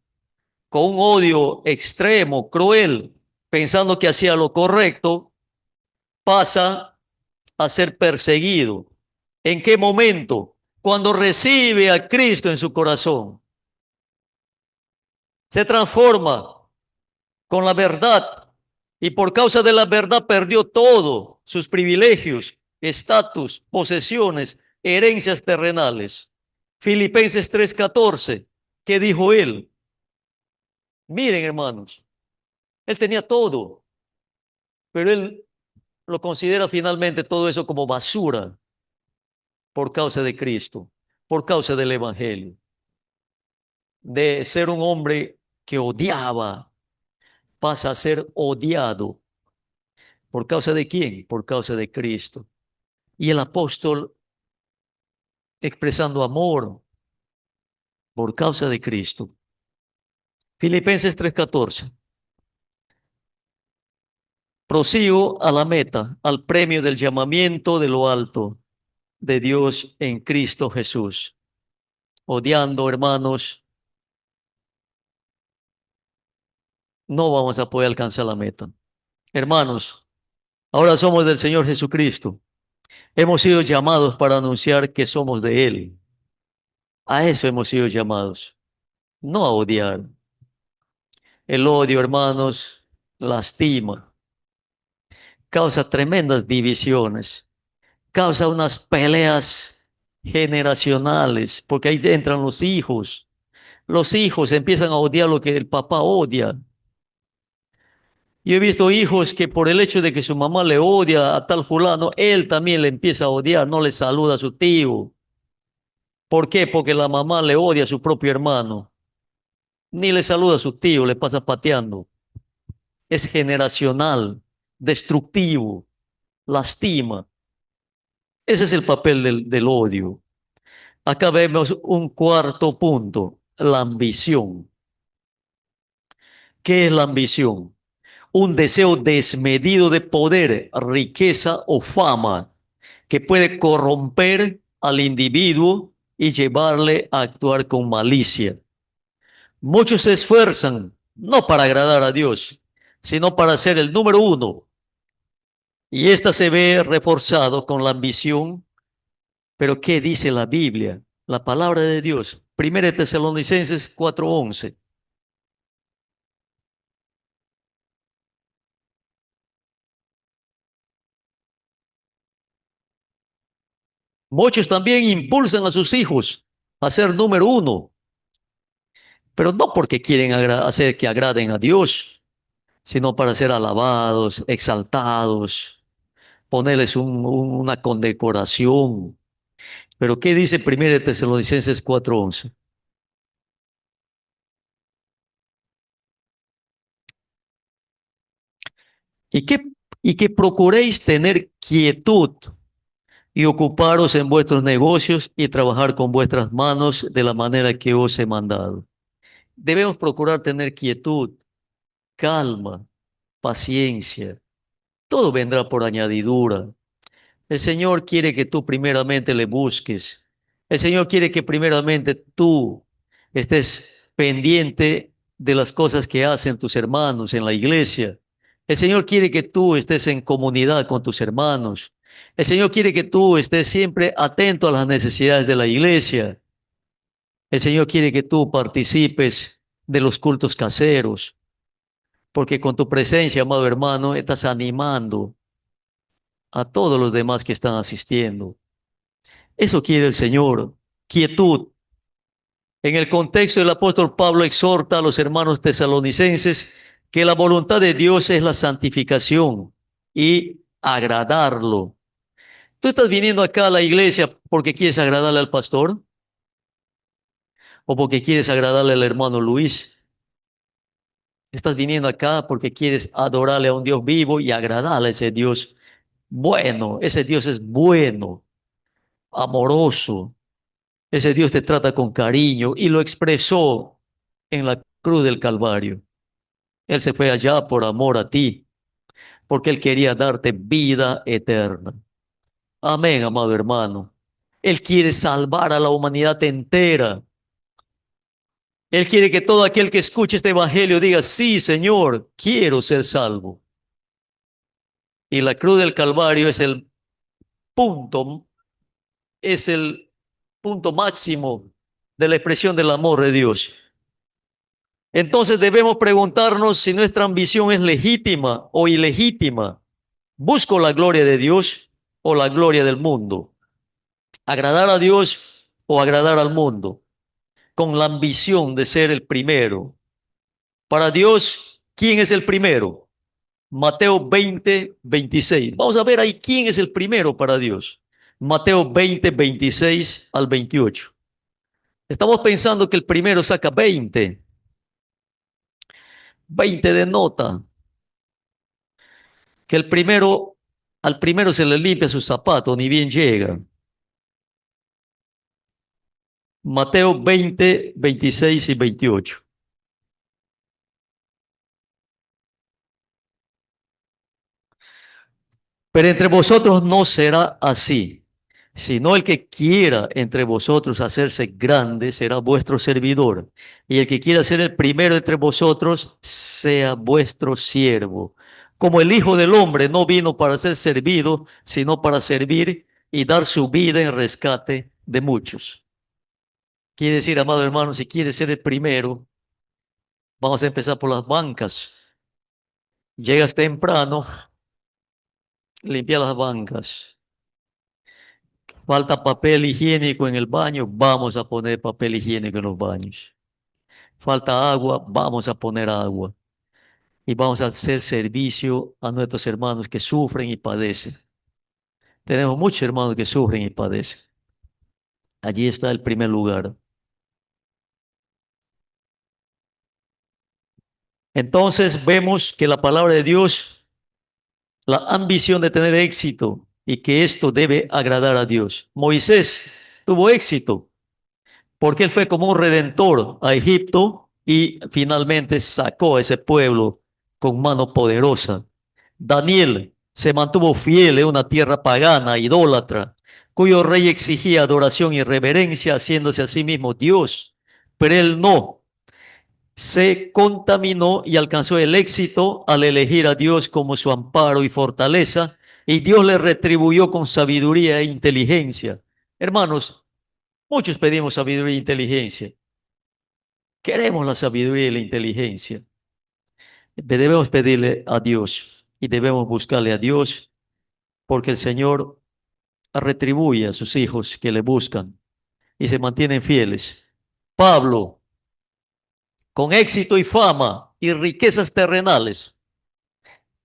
con un odio extremo, cruel, pensando que hacía lo correcto, pasa a ser perseguido. ¿En qué momento? Cuando recibe a Cristo en su corazón. Se transforma con la verdad y por causa de la verdad perdió todo, sus privilegios, estatus, posesiones, herencias terrenales. Filipenses 3:14, ¿qué dijo él? Miren, hermanos, él tenía todo, pero él lo considera finalmente todo eso como basura por causa de Cristo, por causa del Evangelio, de ser un hombre que odiaba, pasa a ser odiado. ¿Por causa de quién? Por causa de Cristo. Y el apóstol expresando amor por causa de Cristo. Filipenses 3:14. Prosigo a la meta, al premio del llamamiento de lo alto de Dios en Cristo Jesús. Odiando, hermanos, no vamos a poder alcanzar la meta. Hermanos, ahora somos del Señor Jesucristo. Hemos sido llamados para anunciar que somos de Él. A eso hemos sido llamados, no a odiar. El odio, hermanos, lastima. causa tremendas divisiones, causa unas peleas generacionales, porque ahí entran los hijos. Los hijos empiezan a odiar lo que el papá odia. Yo he visto hijos que por el hecho de que su mamá le odia a tal fulano, él también le empieza a odiar, no le saluda a su tío. ¿Por qué? Porque la mamá le odia a su propio hermano. Ni le saluda a su tío, le pasa pateando. Es generacional, destructivo, lastima. Ese es el papel del odio. Acá vemos un cuarto punto, la ambición. ¿Qué es la ambición? Un deseo desmedido de poder, riqueza o fama que puede corromper al individuo y llevarle a actuar con malicia. Muchos se esfuerzan no para agradar a Dios, sino para ser el número uno. Y esta se ve reforzado con la ambición. Pero ¿qué dice la Biblia? La palabra de Dios. Primera de Tesalonicenses 4:11. Muchos también impulsan a sus hijos a ser número uno, pero no porque quieren hacer que agraden a Dios, sino para ser alabados, exaltados, ponerles una condecoración. Pero ¿qué dice 1 Tesalonicenses 4:11? Y que, y que procuréis tener quietud y ocuparos en vuestros negocios y trabajar con vuestras manos de la manera que os he mandado. Debemos procurar tener quietud, calma, paciencia. Todo vendrá por añadidura. El Señor quiere que tú primeramente le busques. El Señor quiere que primeramente tú estés pendiente de las cosas que hacen tus hermanos en la iglesia. El Señor quiere que tú estés en comunidad con tus hermanos. El Señor quiere que tú estés siempre atento a las necesidades de la iglesia. El Señor quiere que tú participes de los cultos caseros, porque con tu presencia, amado hermano, estás animando a todos los demás que están asistiendo. Eso quiere el Señor, quietud. En el contexto, el apóstol Pablo exhorta a los hermanos tesalonicenses que la voluntad de Dios es la santificación y agradarlo. ¿Tú estás viniendo acá a la iglesia porque quieres agradarle al pastor o porque quieres agradarle al hermano Luis? Estás viniendo acá porque quieres adorarle a un Dios vivo y agradarle a ese Dios bueno. Ese Dios es bueno, amoroso. Ese Dios te trata con cariño y lo expresó en la cruz del Calvario. Él se fue allá por amor a ti, porque Él quería darte vida eterna. Amén, amado hermano. Él quiere salvar a la humanidad entera. Él quiere que todo aquel que escuche este evangelio diga, sí, Señor, quiero ser salvo. Y la cruz del Calvario punto, es el punto máximo de la expresión del amor de Dios. Entonces debemos preguntarnos si nuestra ambición es legítima o ilegítima. ¿Busco la gloria de Dios o la gloria del mundo? ¿Agradar a Dios o agradar al mundo? Con la ambición de ser el primero. Para Dios, ¿quién es el primero? Mateo 20:26. Vamos a ver ahí quién es el primero para Dios. Mateo 20:26 al 28. Estamos pensando que el primero saca 20 de nota, que al primero se le limpia su zapato, ni bien llega. Mateo 20:26 y 28. Pero entre vosotros no será así, sino el que quiera entre vosotros hacerse grande será vuestro servidor, y el que quiera ser el primero entre vosotros sea vuestro siervo. Como el Hijo del Hombre no vino para ser servido, sino para servir y dar su vida en rescate de muchos. Quiere decir, amado hermano, si quieres ser el primero, vamos a empezar por las bancas. Llegas temprano, limpiar las bancas. Falta papel higiénico en el baño, vamos a poner papel higiénico en los baños. Falta agua, vamos a poner agua. Y vamos a hacer servicio a nuestros hermanos que sufren y padecen. Tenemos muchos hermanos que sufren y padecen. Allí está el primer lugar. Entonces vemos que la palabra de Dios, la ambición de tener éxito y que esto debe agradar a Dios. Moisés tuvo éxito porque él fue como un redentor a Egipto y finalmente sacó a ese pueblo con mano poderosa. Daniel se mantuvo fiel en una tierra pagana, idólatra, cuyo rey exigía adoración y reverencia, haciéndose a sí mismo Dios, pero él no. Se contaminó y alcanzó el éxito al elegir a Dios como su amparo y fortaleza, y Dios le retribuyó con sabiduría e inteligencia. Hermanos, muchos pedimos sabiduría e inteligencia. Queremos la sabiduría y la inteligencia. Debemos pedirle a Dios y debemos buscarle a Dios porque el Señor retribuye a sus hijos que le buscan y se mantienen fieles. Pablo, con éxito y fama y riquezas terrenales,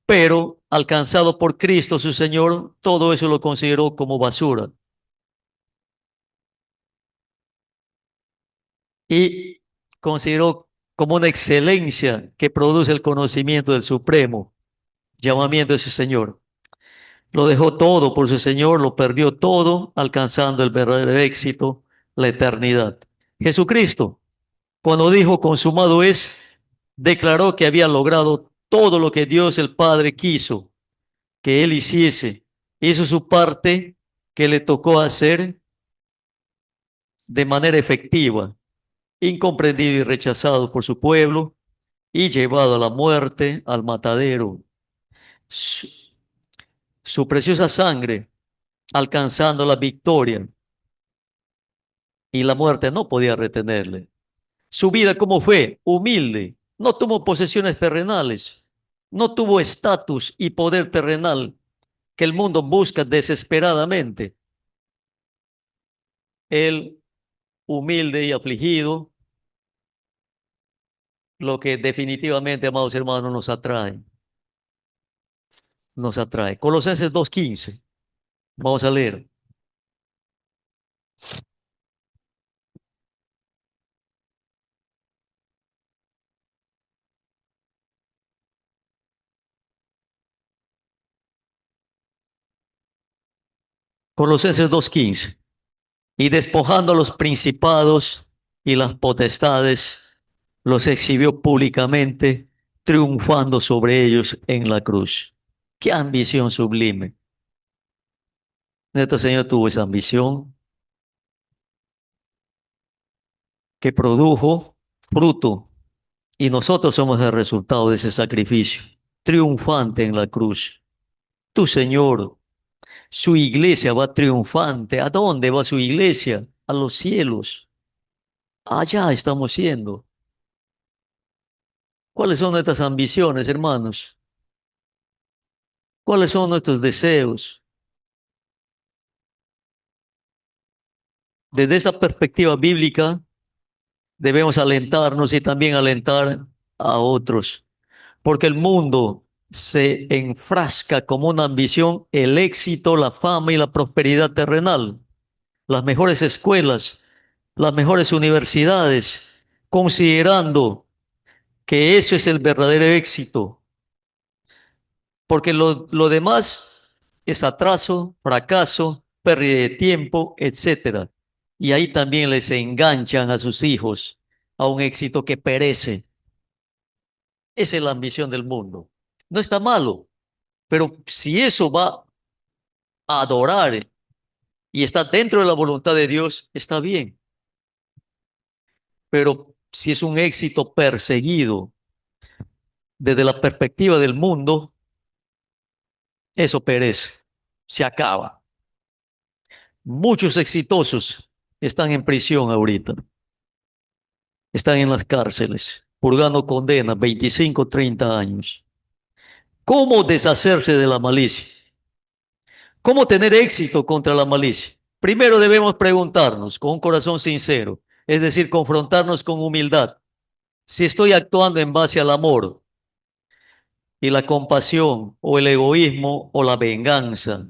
pero alcanzado por Cristo su Señor, todo eso lo consideró como basura. Y consideró como una excelencia que produce el conocimiento del supremo llamamiento de su Señor. Lo dejó todo por su Señor, lo perdió todo, alcanzando el verdadero éxito, la eternidad. Jesucristo, cuando dijo consumado es, declaró que había logrado todo lo que Dios el Padre quiso que él hiciese. Hizo su parte que le tocó hacer de manera efectiva, incomprendido y rechazado por su pueblo y llevado a la muerte, al matadero. Su, su preciosa sangre alcanzando la victoria y la muerte no podía retenerle. Su vida, ¿cómo fue? Humilde. No tuvo posesiones terrenales. No tuvo estatus y poder terrenal que el mundo busca desesperadamente. Él, humilde y afligido, lo que definitivamente, amados hermanos, nos atrae. Nos atrae. Colosenses 2:15. Vamos a leer. Colosenses 2:15. Y despojando a los principados y las potestades, los exhibió públicamente, triunfando sobre ellos en la cruz. Qué ambición sublime. Nuestro Señor tuvo esa ambición que produjo fruto y nosotros somos el resultado de ese sacrificio, triunfante en la cruz. Tu Señor, su iglesia va triunfante. ¿A dónde va su iglesia? A los cielos. Allá estamos yendo. ¿Cuáles son nuestras ambiciones, hermanos? ¿Cuáles son nuestros deseos? Desde esa perspectiva bíblica, debemos alentarnos y también alentar a otros, porque el mundo se enfrasca como una ambición el éxito, la fama y la prosperidad terrenal, las mejores escuelas, las mejores universidades, considerando que eso es el verdadero éxito, porque lo demás es atraso, fracaso, pérdida de tiempo, etcétera. Y ahí también les enganchan a sus hijos a un éxito que perece. Esa es la ambición del mundo. No está malo, pero si eso va a adorar y está dentro de la voluntad de Dios, está bien. Pero si es un éxito perseguido desde la perspectiva del mundo, eso perece, se acaba. Muchos exitosos están en prisión ahorita, están en las cárceles, purgando condena, 25, 30 años. ¿Cómo deshacerse de la malicia? ¿Cómo tener éxito contra la malicia? Primero debemos preguntarnos con un corazón sincero, es decir, confrontarnos con humildad, si estoy actuando en base al amor y la compasión o el egoísmo o la venganza.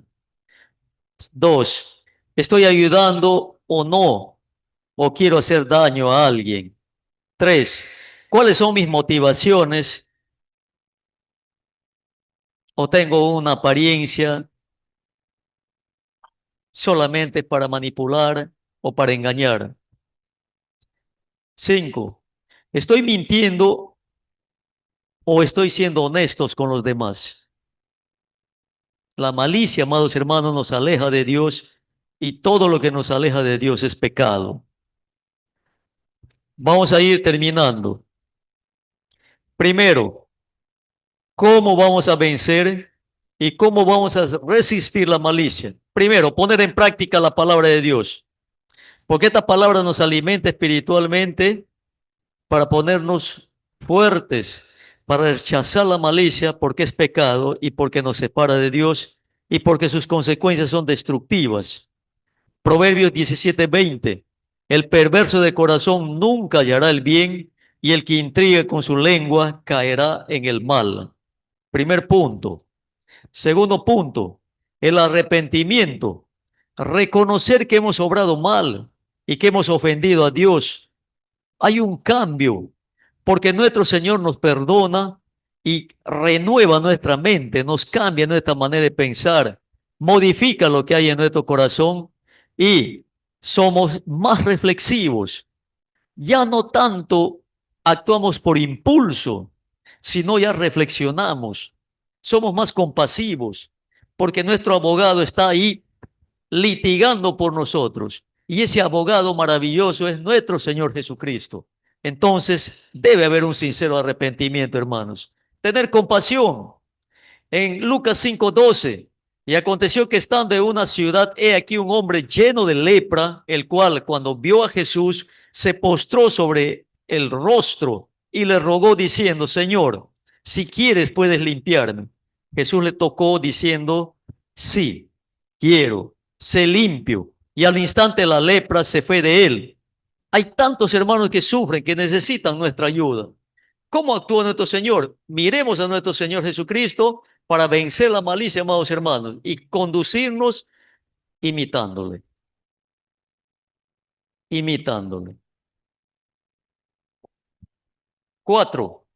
Dos, ¿estoy ayudando o no? ¿O quiero hacer daño a alguien? Tres, ¿cuáles son mis motivaciones? ¿O tengo una apariencia solamente para manipular o para engañar? Cinco, ¿estoy mintiendo o estoy siendo honestos con los demás? La malicia, amados hermanos, nos aleja de Dios y todo lo que nos aleja de Dios es pecado. Vamos a ir terminando. Primero, ¿cómo vamos a vencer y cómo vamos a resistir la malicia? Primero, poner en práctica la palabra de Dios, porque esta palabra nos alimenta espiritualmente para ponernos fuertes, para rechazar la malicia porque es pecado y porque nos separa de Dios y porque sus consecuencias son destructivas. Proverbios 17:20. El perverso de corazón nunca hallará el bien y el que intrigue con su lengua caerá en el mal. Primer punto. Segundo punto, el arrepentimiento. Reconocer que hemos obrado mal y que hemos ofendido a Dios. Hay un cambio porque nuestro Señor nos perdona y renueva nuestra mente, nos cambia nuestra manera de pensar, modifica lo que hay en nuestro corazón y somos más reflexivos. Ya no tanto actuamos por impulso, sino ya reflexionamos. Somos más compasivos porque nuestro abogado está ahí litigando por nosotros. Y ese abogado maravilloso es nuestro Señor Jesucristo. Entonces debe haber un sincero arrepentimiento, hermanos. Tener compasión. En Lucas 5:12, y aconteció que estando en una ciudad, he aquí un hombre lleno de lepra, el cual cuando vio a Jesús, se postró sobre el rostro y le rogó diciendo, Señor, si quieres puedes limpiarme. Jesús le tocó diciendo, sí, quiero, sé limpio. Y al instante la lepra se fue de él. Hay tantos hermanos que sufren, que necesitan nuestra ayuda. ¿Cómo actúa nuestro Señor? Miremos a nuestro Señor Jesucristo para vencer la malicia, amados hermanos, y conducirnos imitándole, imitándole. Cuatro,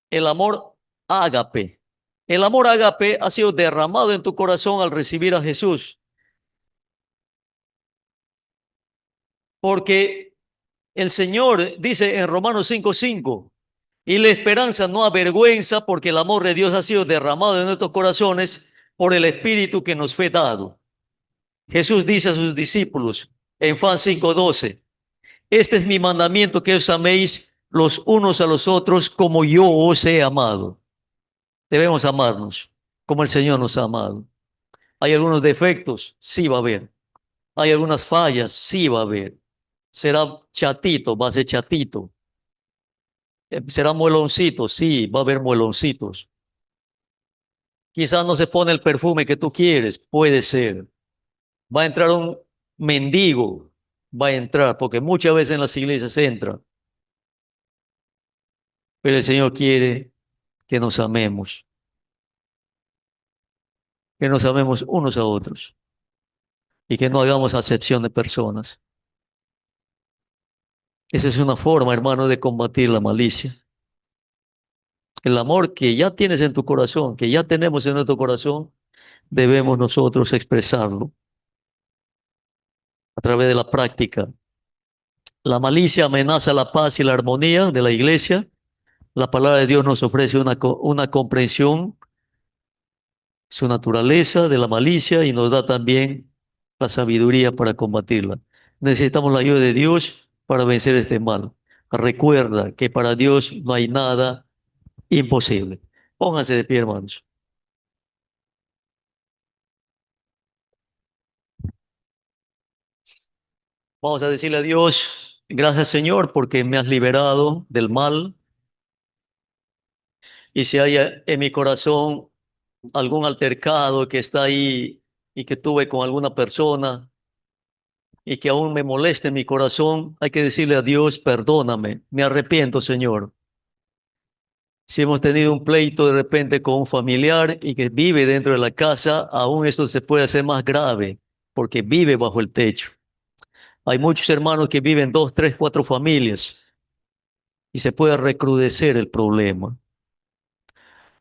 el amor ágape. El amor ágape ha sido derramado en tu corazón al recibir a Jesús, porque el Señor dice en Romanos 5:5, y la esperanza no avergüenza porque el amor de Dios ha sido derramado en nuestros corazones por el Espíritu que nos fue dado. Jesús dice a sus discípulos en Juan 5:12, este es mi mandamiento, que os améis los unos a los otros como yo os he amado. Debemos amarnos como el Señor nos ha amado. ¿Hay algunos defectos? Sí va a haber. ¿Hay algunas fallas? Sí va a haber. ¿Será chatito? Va a ser chatito. ¿Será mueloncito? Sí, va a haber mueloncitos. Quizás no se pone el perfume que tú quieres, puede ser. Va a entrar un mendigo, va a entrar, porque muchas veces en las iglesias entra, pero el Señor quiere que nos amemos unos a otros y que no hagamos acepción de personas. Esa es una forma, hermano, de combatir la malicia. El amor que ya tienes en tu corazón, que ya tenemos en nuestro corazón, debemos nosotros expresarlo a través de la práctica. La malicia amenaza la paz y la armonía de la iglesia. La palabra de Dios nos ofrece una comprensión, su naturaleza de la malicia y nos da también la sabiduría para combatirla. Necesitamos la ayuda de Dios para vencer este mal. Recuerda que para Dios no hay nada imposible. Pónganse de pie, hermanos. Vamos a decirle a Dios, gracias Señor, porque me has liberado del mal y si hay en mi corazón algún altercado que está ahí y que tuve con alguna persona y que aún me molesta en mi corazón, hay que decirle a Dios, perdóname, me arrepiento, Señor. Si hemos tenido un pleito de repente con un familiar y que vive dentro de la casa, aún esto se puede hacer más grave porque vive bajo el techo. Hay muchos hermanos que viven 2, 3, 4 familias y se puede recrudecer el problema,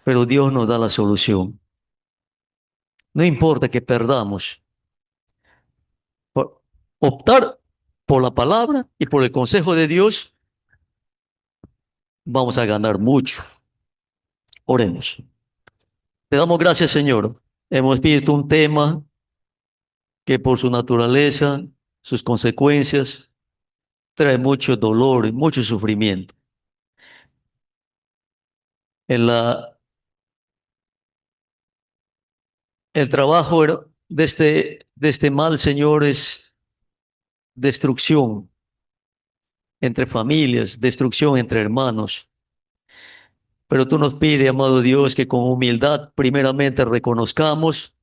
pero Dios nos da la solución. No importa que perdamos, por optar por la palabra y por el consejo de Dios, vamos a ganar mucho. Oremos. Te damos gracias, Señor. Hemos visto un tema que por su naturaleza, sus consecuencias, trae mucho dolor y mucho sufrimiento. En el trabajo de este mal, Señor, es destrucción entre familias, destrucción entre hermanos. Pero tú nos pides, amado Dios, que con humildad primeramente reconozcamos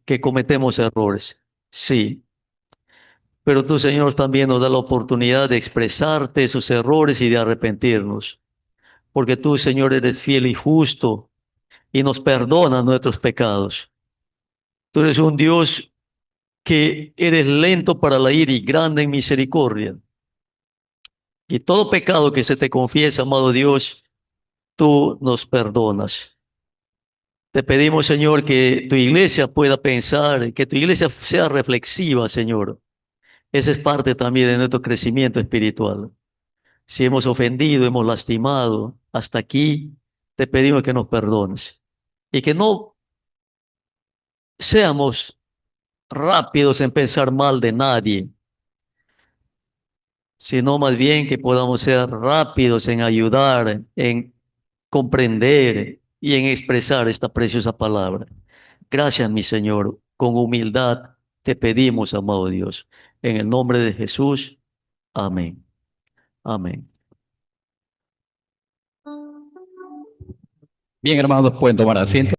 que cometemos errores. Sí, pero tú, Señor, también nos da la oportunidad de expresarte esos errores y de arrepentirnos. Porque tú, Señor, eres fiel y justo y nos perdona nuestros pecados. Tú eres un Dios que eres lento para la ira y grande en misericordia. Y todo pecado que se te confiesa, amado Dios, tú nos perdonas. Te pedimos, Señor, que tu iglesia pueda pensar, que tu iglesia sea reflexiva, Señor. Esa es parte también de nuestro crecimiento espiritual. Si hemos ofendido, hemos lastimado, hasta aquí te pedimos que nos perdones y que no seamos rápidos en pensar mal de nadie, sino más bien que podamos ser rápidos en ayudar, en comprender y en expresar esta preciosa palabra. Gracias, mi Señor. Con humildad te pedimos, amado Dios. En el nombre de Jesús. Amén. Amén. Bien, hermanos, pueden tomar asiento.